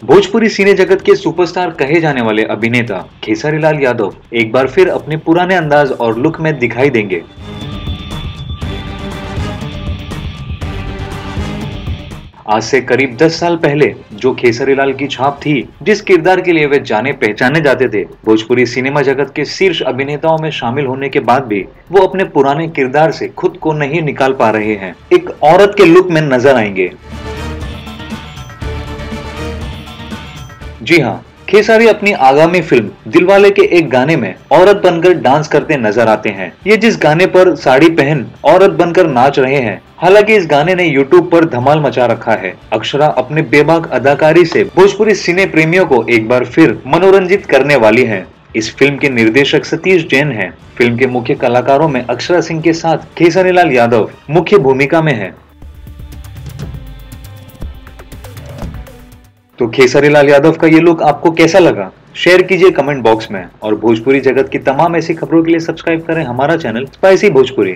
भोजपुरी सिने जगत के सुपरस्टार कहे जाने वाले अभिनेता खेसारी लाल यादव एक बार फिर अपने पुराने अंदाज और लुक में दिखाई देंगे। आज से करीब 10 साल पहले जो खेसारी लाल की छाप थी, जिस किरदार के लिए वे जाने पहचाने जाते थे, भोजपुरी सिनेमा जगत के शीर्ष अभिनेताओं में शामिल होने के बाद भी वो अपने पुराने किरदार से खुद को नहीं निकाल पा रहे हैं। एक औरत के लुक में नजर आएंगे। जी हाँ, खेसारी अपनी आगामी फिल्म दिलवाले के एक गाने में औरत बनकर डांस करते नजर आते हैं। ये जिस गाने पर साड़ी पहन औरत बनकर नाच रहे हैं, हालांकि इस गाने ने यूट्यूब पर धमाल मचा रखा है। अक्षरा अपने बेबाक अदाकारी से भोजपुरी सिने प्रेमियों को एक बार फिर मनोरंजित करने वाली हैं। इस फिल्म के निर्देशक सतीश जैन हैं। फिल्म के मुख्य कलाकारों में अक्षरा सिंह के साथ खेसारी लाल यादव मुख्य भूमिका में है। तो खेसारी लाल यादव का ये लुक आपको कैसा लगा? शेयर कीजिए कमेंट बॉक्स में और भोजपुरी जगत की तमाम ऐसी खबरों के लिए सब्सक्राइब करें हमारा चैनल स्पाइसी भोजपुरी।